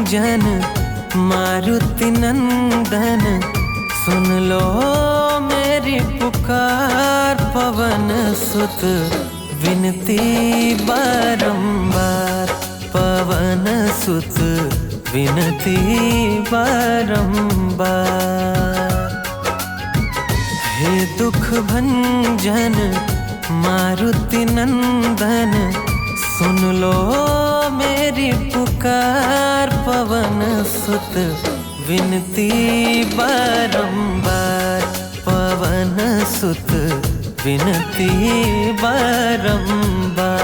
भंजन मारुति नंदन, सुन लो मेरी पुकार। पवन सुत विनती बारंबार, पवन सुत विनती बारंबार। हे दुख भंजन मारुति नंदन, सुन लो मेरी पुकार। पवन सुत विनती बारंबार, पवन सुत विनती बारंबार।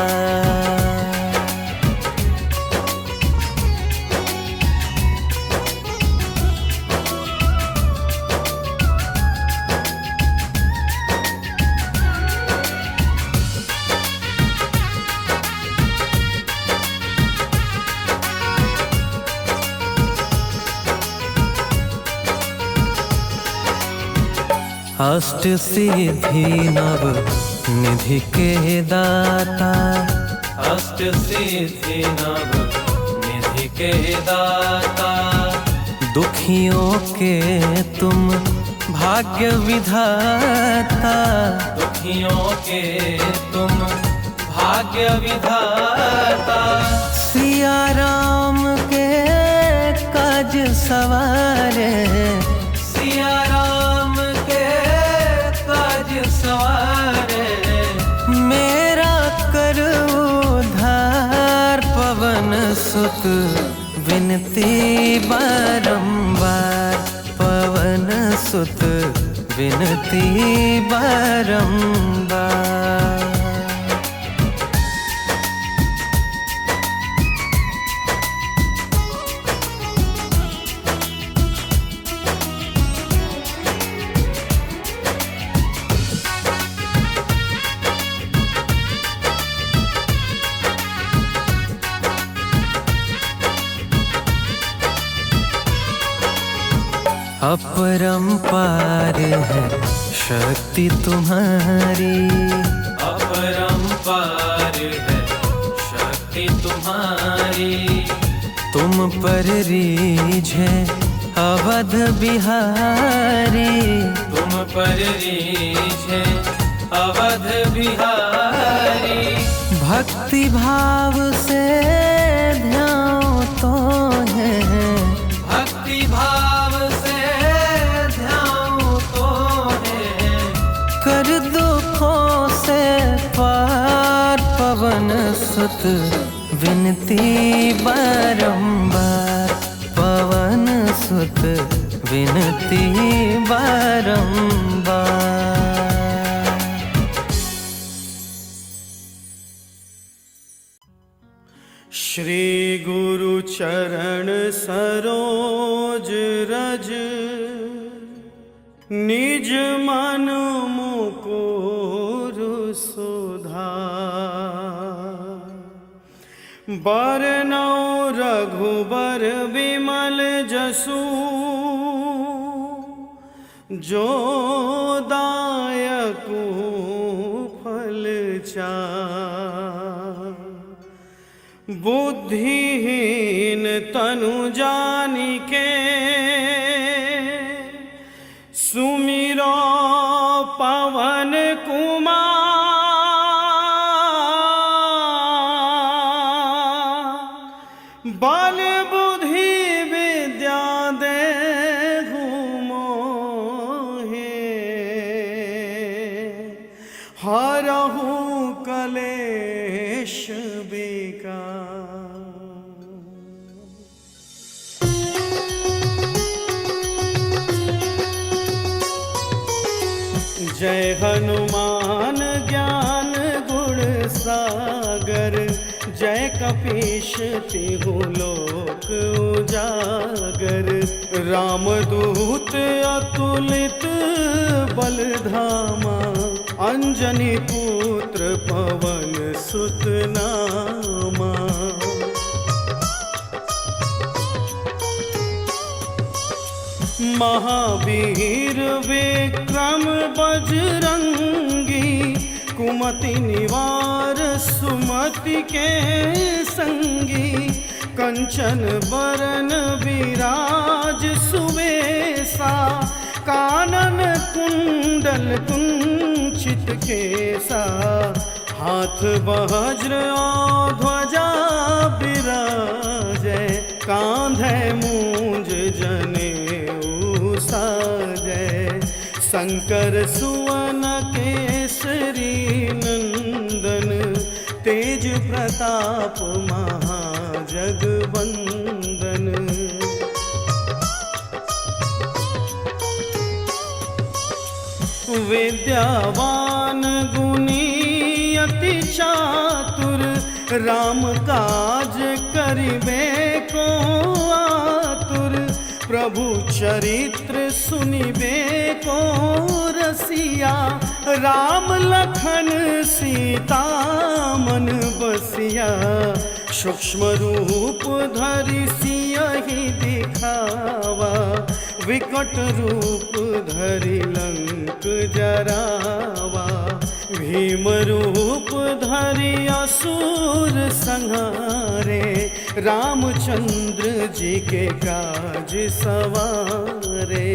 अष्ट सिद्धि नव निधि के दाता, अष्ट सिद्धि नव निधि के दाता। दुखियों के तुम भाग्य विधाता, दुखियों के तुम भाग्य विधाता। सिया राम के काज सवारे, सिया राम के काज सवारे। मेरा कर उद्धार, पवन सुत विनती बारंबार, पवन सुत विनती बारंबार। अपरंपार है शक्ति तुम्हारी, अपरंपार है शक्ति तुम्हारी। तुम पर रीझे अवध बिहारी, तुम पर रीझे अवध बिहारी। भक्ति भाव से ध्यान तो है, भक्ति भाव से ध्यान तो है। कर दुखों से पार, पवन सुत विनती बारंबार, पवन सुत विनती बारंबार। श्री गुरु चरण सरोज रज, निज मन मुकुर सुधार। बरनौ रघुबर विमल जसु, जो दायकु फल चार। बुद्धिहीन तनु जानिके, सुमिरो पवन कुमार। बल बुद्धि विद्या देहु मोहे, हरहु कलेश जय हनुमान ज्ञान गुण सागर, जय कपीश तिहु लोक उजागर। रामदूत अतुलित बल धामा, अंजनी पुत्र पवन सुत नामा। महावीर विक्रम बजरंगी, कुमति निवार सुमति के संगी। कंचन बरन विराज सुवेसा, कानन कुंडल कुंचित केसा, हाथ वज्र और ध्वजा विराजै, कांधे मूंज जनेऊ साजै, शंकर सुवन केसरी नंदन, तेज प्रताप महाजगवंदन। विद्यावान गुणी अति चातुर, राम काज करिबे को आतुर, प्रभु चरित्र सुनिबे को रसिया, राम लखन सीता मन बसिया, सूक्ष्म रूप धरि सियहि दिखावा, विकट रूप धरि लंक जरावा, भीम रूप धरि असुर संहारे, रामचंद्र जी के काज सवारे।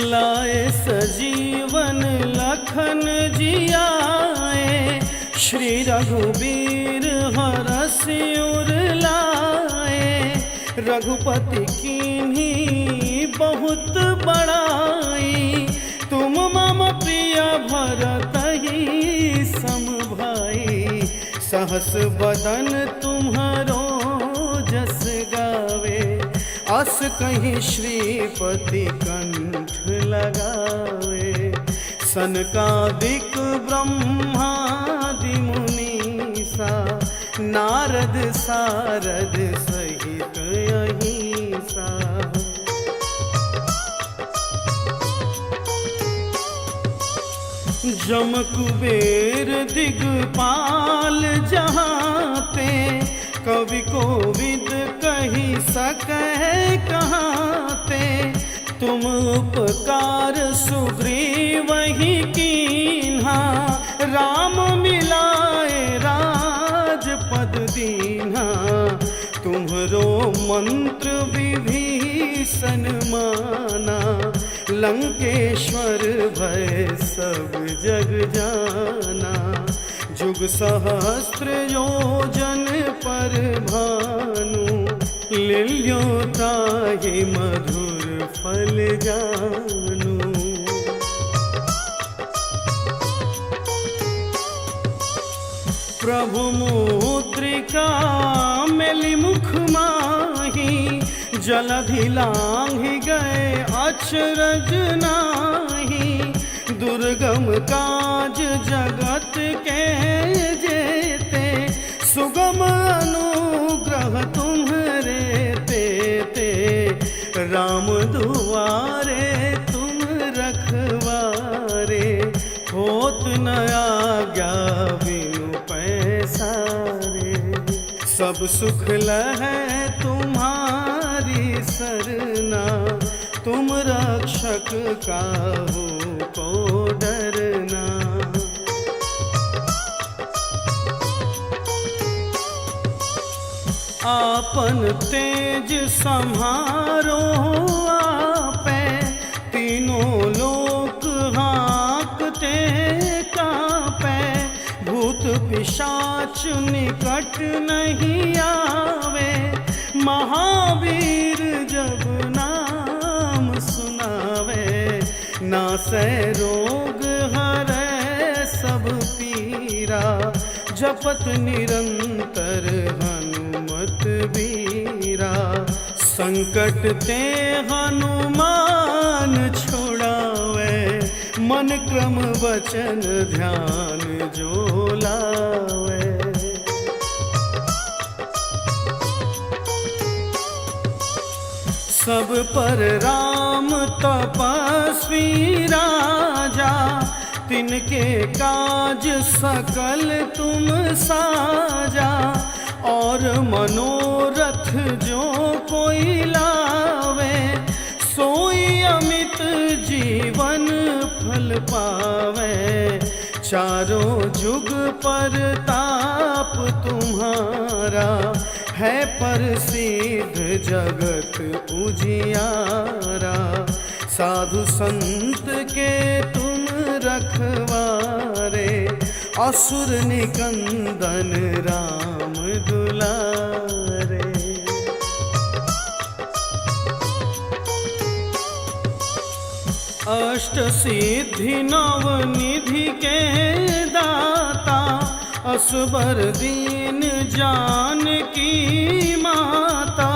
लाए सजीवन लखन जियाए, श्री रघुबीर हरषि उर लाए, रघुपति कीन्ही बहुत बड़ाई, तुम मम प्रिय भरतहि सम भाई, सहस बदन तुम्हारो जस गावे, अस कहीं श्रीपति कंठ लगावे, सनकादिक ब्रह्मादि मुनीसा, नारद सारद सहित अहिसा। जम कुबेर दिगपाल जहाँते, कवि कोविद कही सकै कहाँते, तुम उपकार सुग्रीवहि कीन्हा, राम मिलाए राजपद दीन्हा, तुम्हरो मंत्र विभीषण माना, लंकेश्वर भय सब जग जाना, जुग सहस्त्र योजन पर भानु, लिल्यो ताहि मधुर फल जानू। प्रभु मुद्रिका मेलि मुख माही, जलधि लांघि गए अचरज नाही, दुर्गम काज जगत के जेते, सुगम अनुग्रह तुम्हरे तेते, राम दुआरे तुम रखवारे, होत न आज्ञा बिनु पैसारे, सब सुख लहै तुम्हारी सरना, तुम रक्षक काहू को डरना। आपन तेज सम्हारो आपै, तीनों लोक हाँकते कांपै, भूत पिशाच निकट नहीं आवे, महावीर जब नाम सुनावे, नासै रोग हरै सब पीरा, जपत निरंतर हनुमत बीरा, संकट ते हनुमान छुड़ावे, मन क्रम वचन ध्यान जो लावे। सब पर राम तपस्वी राजा, तिनके काज सकल तुम साजा, और मनोरथ जो कोई लावे, सोई अमित जीवन फल पावे, चारों जुग परताप तुम्हारा है प्रसिद्ध जगत उजियारा। साधु संत के तुम रखवारे असुर निकंदन राम दुलारे। अष्ट सिद्धि नव निधि के दाता असबर दीन जानकी माता।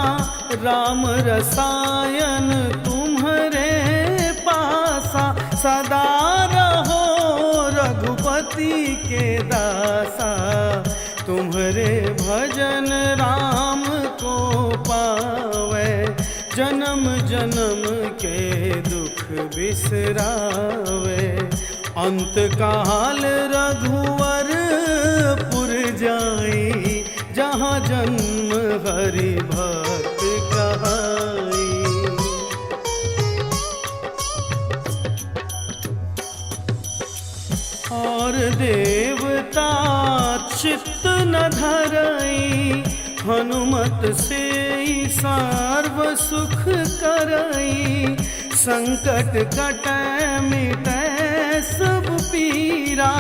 राम रसायन तुम्हारे पासा सदा रहो रघुपति के दासा। तुम्हारे भजन राम को पावे जन्म जन्म के दुख बिसरावे। अंत काल रघुवर पुर जाई जहाँ जन्म हरि भक्त कहाई। और देवता चित्त न धरई हनुमत से सर्व सुख करई। संकट कटै मिटै सब पीरा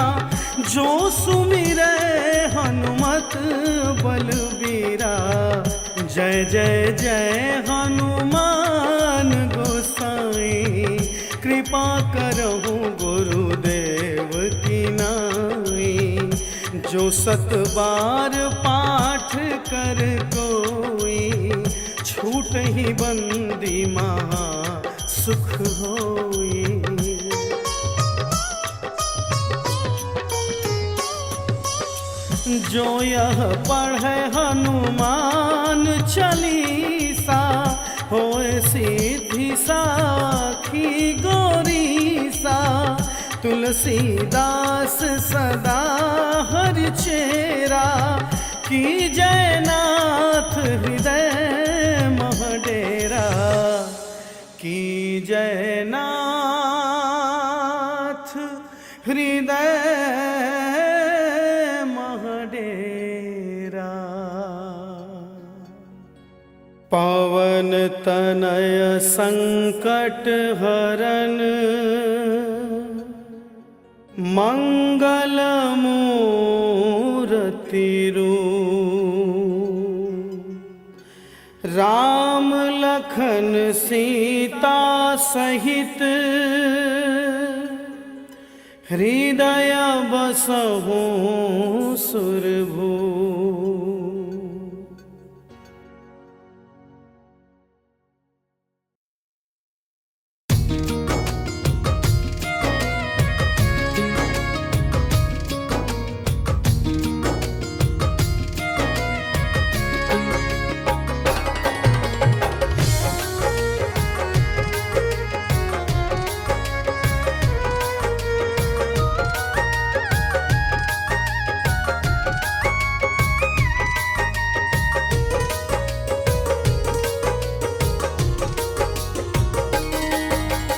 जो सुमिरै हनुमत बलबीरा। जय जय जय हनुमान गोसाई कृपा करहु गुरुदेव की नाई। जो सत बार पाठ कर कोई छूट ही बंदी महा सुख होई। जो यह पढ़े हनुमान चालीसा होए सिद्धि साखी गौरीसा। तुलसीदास सदा हरि चेरा की जयनाथ हृदय महडेरा। की जयनाथ हृदय महडेरा। पवन तनय संकट हरन मंगल मूर्ति रूप। राम लखन सीता सहित हृदय बसहु सुरभू।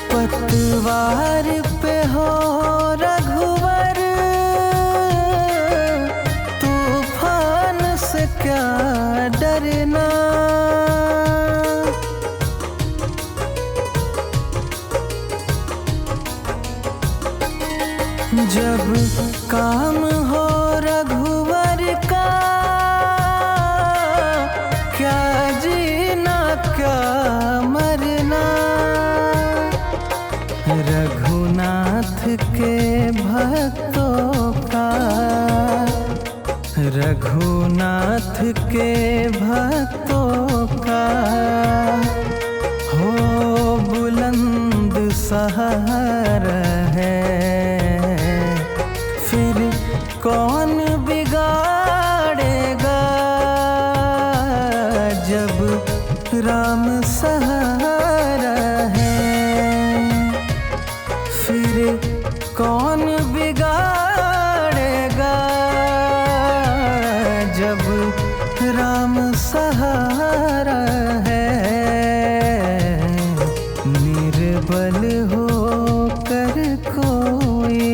पतवार पे हो रघुवर तूफान से क्या डरना। जब काम हो रघुवर का क्या जीना क्या मरना। रघुनाथ के भक्तों का रघुनाथ के भक्तों का हो बुलंद सहारा है। फिर कौन बिगाड़ेगा जब राम सहारा है। फिर कौन बिगाड़ेगा जब राम सहारा है। निर्बल होकर कोई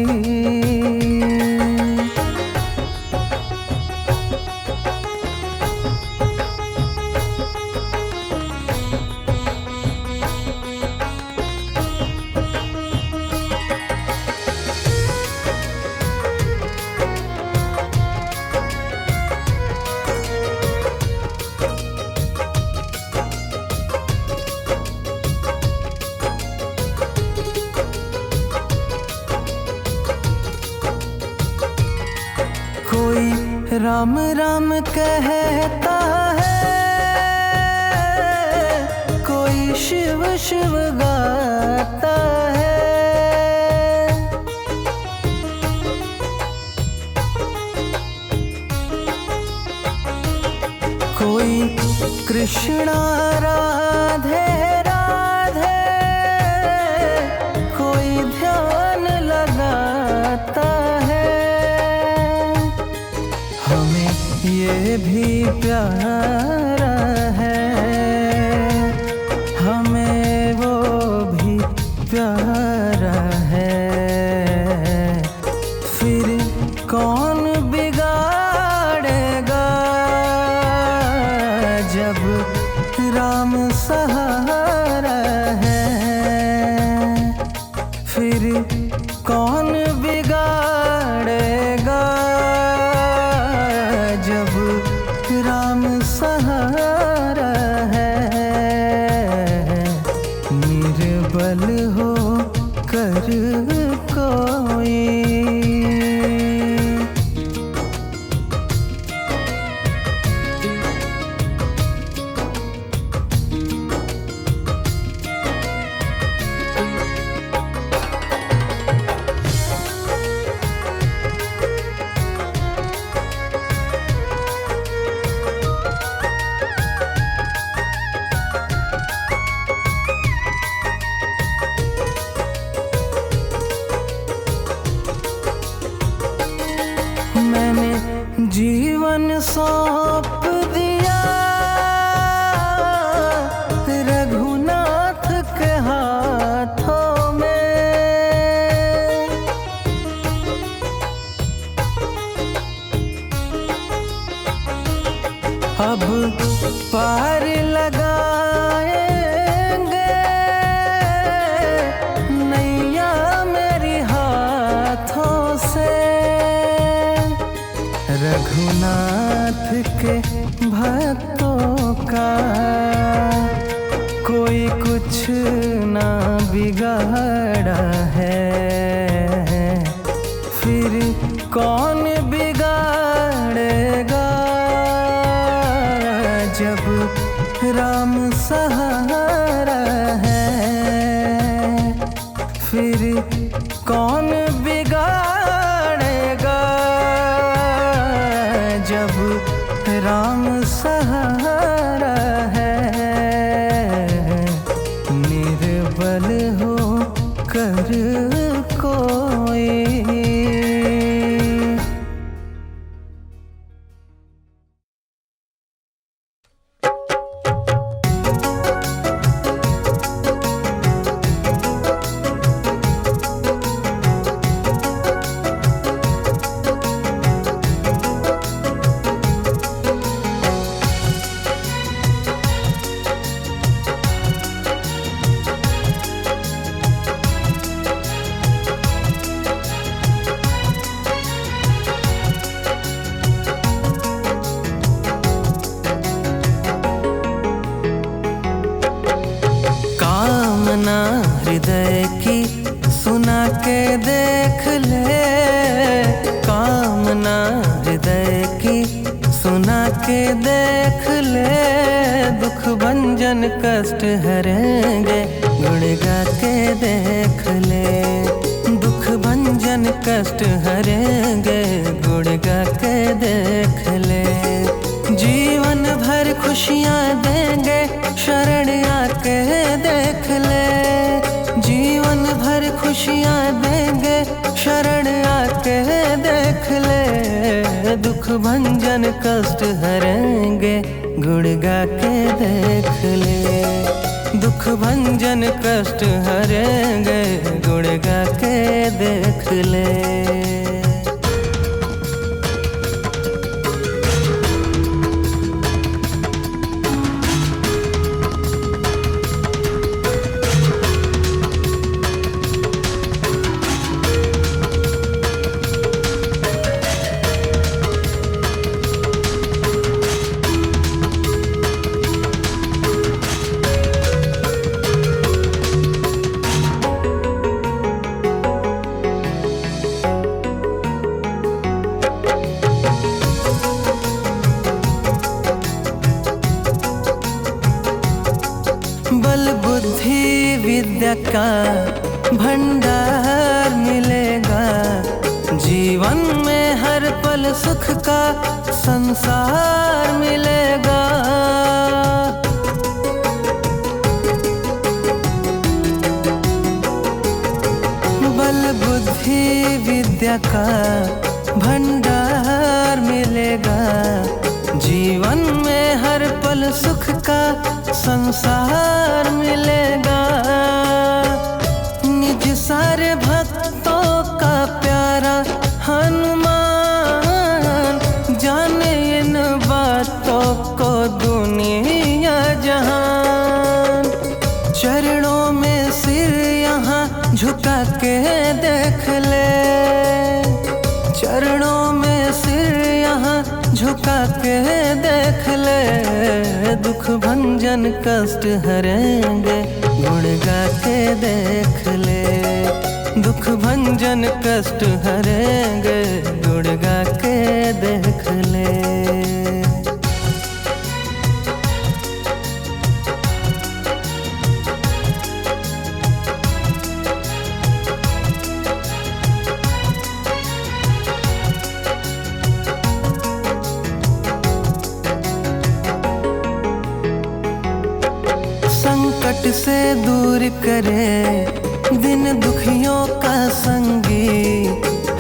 राम राम कहता है, कोई शिव शिव गाता है। कोई कृष्णा राधे राधे, कोई ध्यान लगाता है। हमें ये भी प्यारा है, हमें वो भी प्यारा है। फिर कौन बिगाड़ेगा जब राम सहारा है। फिर कौन बिगाड़ेगा जब राम सहारा है। निर्बल हो कर कोई, मैंने जीवन सौंप दिया रघुनाथ के हाथों में। अब पार लगाएंगे नैया मेरी हाथों से। रघुनाथ के भक्तों का कोई कुछ ना बिगाड़ा है। फिर कौन बिगाड़ेगा जब राम सहारा है। फिर कौन बिगाड़ेगा जब राम सहारा है। निर्बल हो कर कोई, हृदय की सुना के देख ले। कामना हृदय की सुना के देख ले। दुख भंजन कष्ट हरेंगे गुण गा के देख ले। दुख भंजन कष्ट हरेंगे गुण गा के देख ले। जीवन भर खुशियाँ देंगे शरण आके देख ले। जीवन भर खुशियाँ देंगे शरण आके देख ले। दुख भंजन कष्ट हरेंगे गुण गा के देख ले। दुख भंजन कष्ट हरेंगे गुण गा के देख ले। बुद्धि विद्या का भंडार मिलेगा, जीवन में हर पल सुख का संसार मिलेगा। बल बुद्धि विद्या का भंडार मिलेगा, जीवन में हर पल सुख का संसार मिलेगा। निज सारे भक्तों का प्यारा हनुमान, जाने इन बातों को दुनिया जहान। चरणों में सिर यहाँ झुका के देख ले, चरणों में सिर यहाँ झुका के देख ले। दुख भंजन कष्ट हरेंगे गुण गा के देख ले, दुख भंजन कष्ट हरेंगे गुण गा के देख ले। संकट से दूर करे दिन दुखियों का संगी,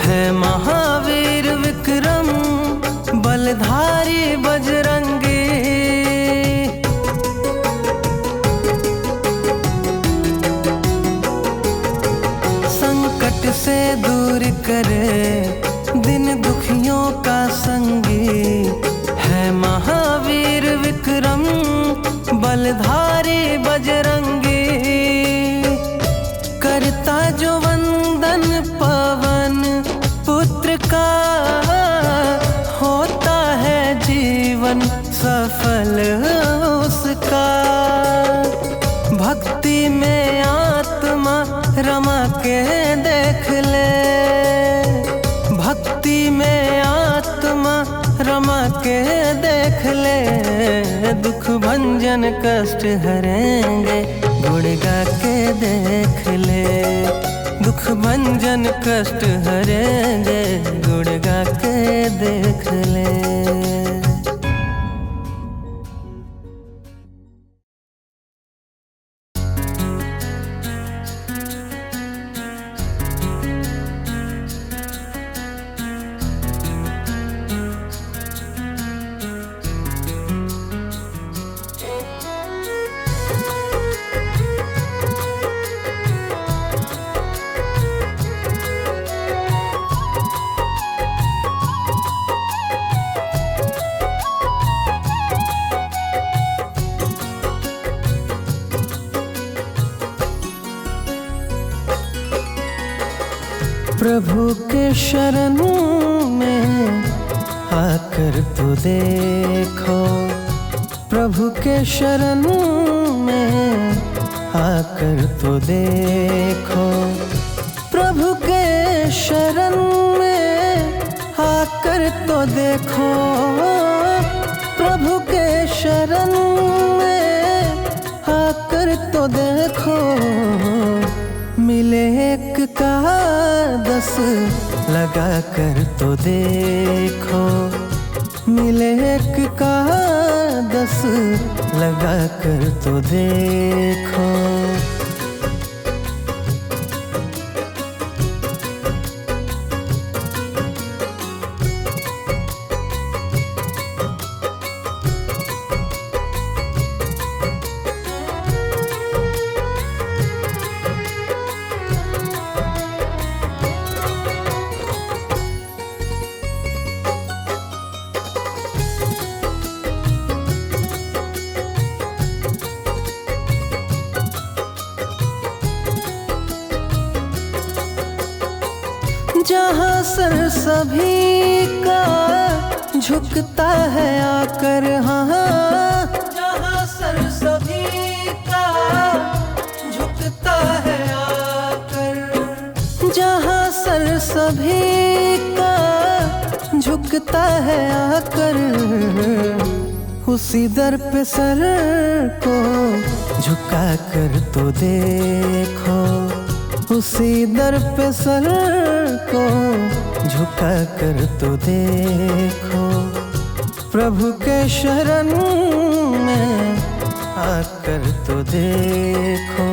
है महावीर विक्रम बलधारी बजरंगी। संकट से दूर करे दिन दुखियों का संगी, है महावीर विक्रम बलधारी बजरंगी। करता जो वंदन पवन पुत्र का, होता है जीवन सफल उसका। भक्ति में आत्मा रमा के देख ले, भक्ति में आत्मा रमा के देख ले। दुख भंजन कष्ट हरेंगे गुण गा के देख ले, दुख भंजन कष्ट हरेंगे गुण गा के देख ले। प्रभु के शरण में आकर तो देखो, प्रभु के शरण में आकर तो देखो, प्रभु के शरण में आकर तो देखो, प्रभु के शरण में आकर तो देखो। मिले एक का 10 लगा कर तो देखो, मिले एक का 10 लगा कर तो देखो। जहाँ सर सभी का झुकता है आकर, हाँ जहाँ सर सभी का झुकता है आकर, जहाँ सर सभी का झुकता है आकर, उसी दर पे सर को झुका कर तो देखो, उसी दर पे सर को झुका कर तो देखो, प्रभु के शरण में आकर तो देखो।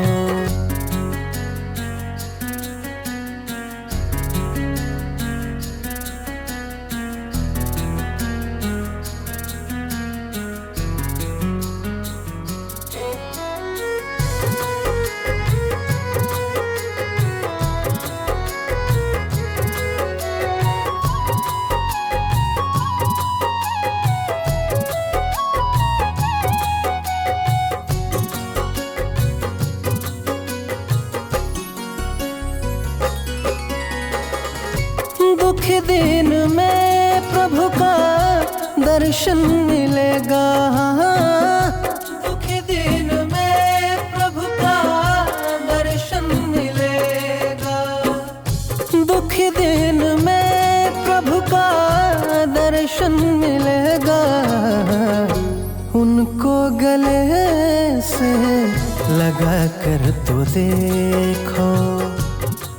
दुख दिन में प्रभु का दर्शन मिलेगा, दुख दिन में प्रभु का दर्शन मिलेगा, दुख दिन में प्रभु का दर्शन मिलेगा। उनको गले से लगा कर तो देखो,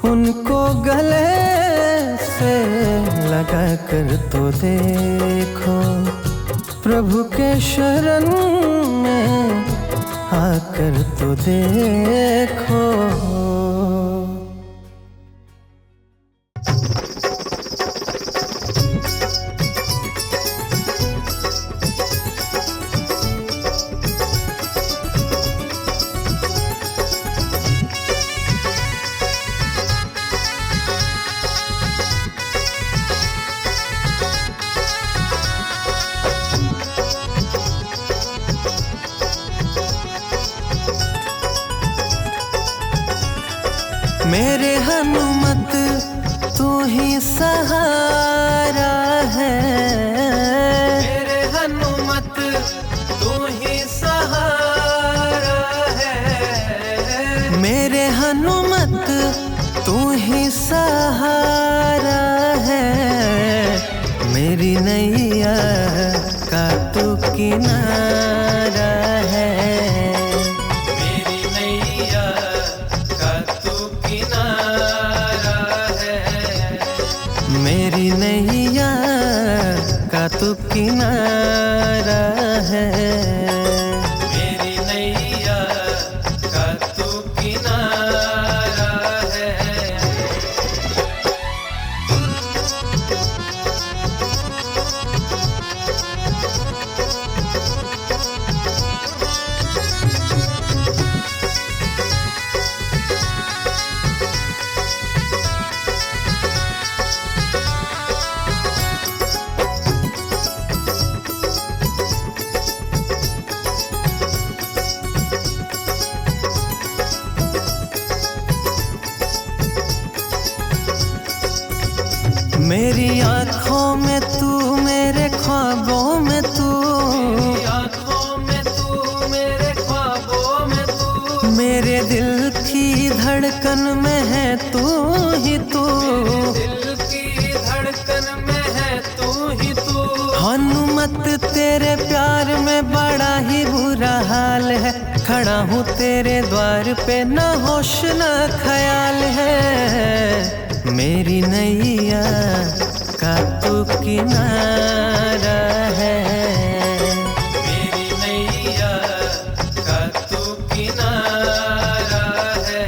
उनको गले से लगा कर तो देखो, प्रभु के शरण में आकर तो देखो। मेरे हनुमत तू ही सहारा है, मेरे हनुमत तू ही सहारा है, मेरे हनुमत तू ही सहारा है, मेरी नैया का तू किनारा है, मेरी नैया का तू किनारा है, मेरी नैया का तू किनारा है। मेरी आँखों में तू, मेरे ख्वाबों में तू, मेरी आँखों में तू, मेरे ख्वाबों में तू, मेरे दिल की धड़कन में है तू ही तू, दिल की धड़कन में है तू ही तू। हनुमत तेरे प्यार में बड़ा ही बुरा हाल है, खड़ा हूँ तेरे द्वार पे न होश न ख्याल है, मेरी नैया का तू किनारा है, मेरी नैया का तू किनारा है।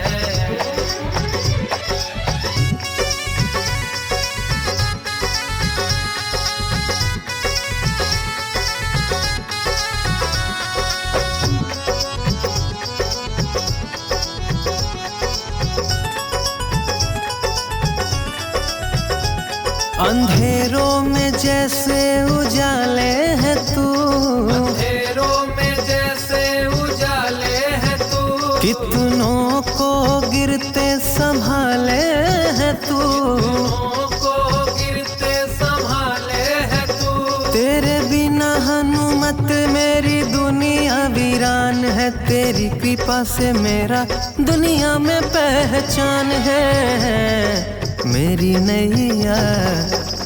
अंधेरों में जैसे उजाले है तू, अंधेरों में जैसे उजाले है तू, कितनों को गिरते संभाले है तू, कितनों को गिरते संभाले है तू। तेरे बिना हनुमत मेरी दुनिया वीरान है, तेरी कृपा से मेरा दुनिया में पहचान है, मेरी नैया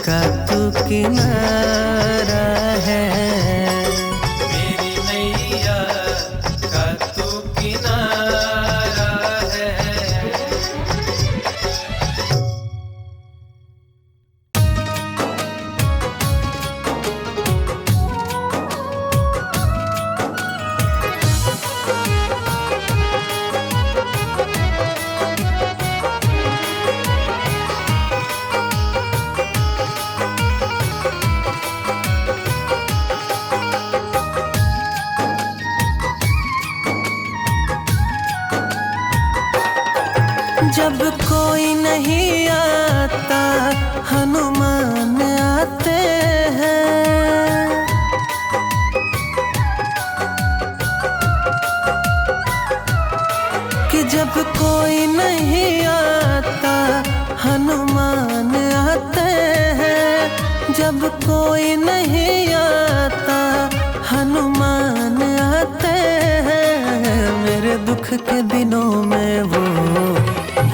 का तू किनारा है, मेरी नैया का तू किनारा जब कोई नहीं आता हनुमान आते हैं। कि जब कोई नहीं आता हनुमान आते हैं। जब कोई नहीं आता हनुमान आते हैं। मेरे दुख के दिनों में वो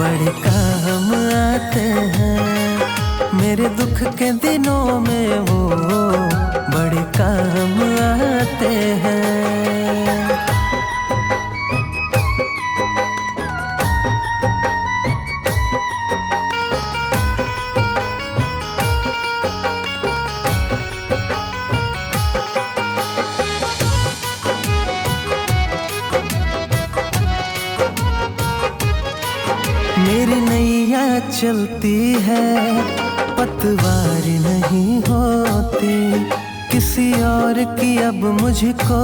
बड़े काम आते हैं। मेरे दुख के दिनों में वो बड़े काम आते हैं। मेरी नैया चलती है पतवार नहीं होती। किसी और की अब मुझको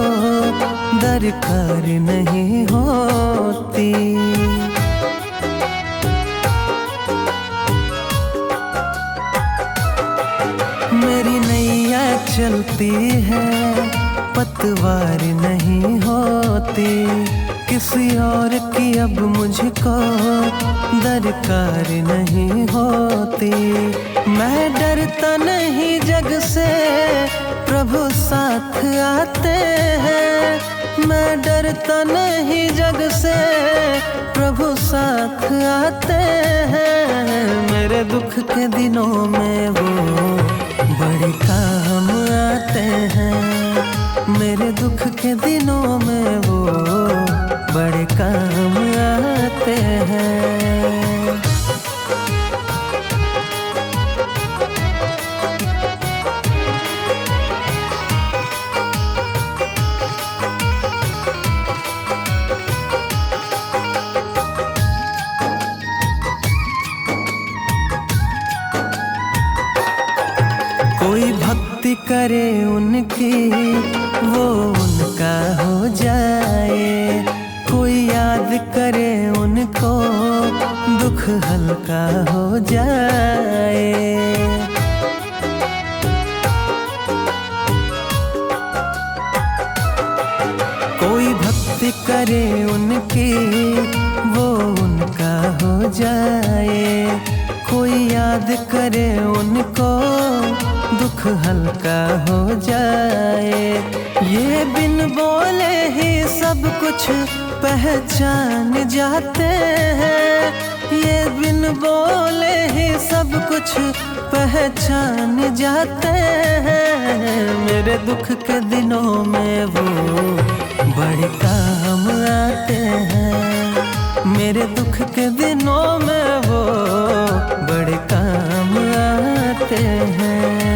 दरकार नहीं होती। मेरी नैया चलती है पतवार नहीं होती। किसी और की अब मुझको दरकार नहीं होती। मैं डरता नहीं जग से प्रभु साथ आते हैं। मैं डरता नहीं जग से प्रभु साथ आते हैं। मेरे दुख के दिनों में वो बड़े काम आते हैं। मेरे दुख के दिनों में वो बड़े काम आते हैं। कोई भक्ति करे उनकी वो उनका हो जाए। कोई याद करे उनको दुख हल्का हो जाए। कोई भक्ति करे उनकी वो उनका हो जाए। कोई याद करे उनको दुख हल्का हो जाए। ये बिन बोले ही सब कुछ पहचान जाते हैं। ये बिन बोले ही सब कुछ पहचान जाते हैं। मेरे दुख के दिनों में वो बड़े काम आते हैं। मेरे दुख के दिनों में वो बड़े काम आते हैं।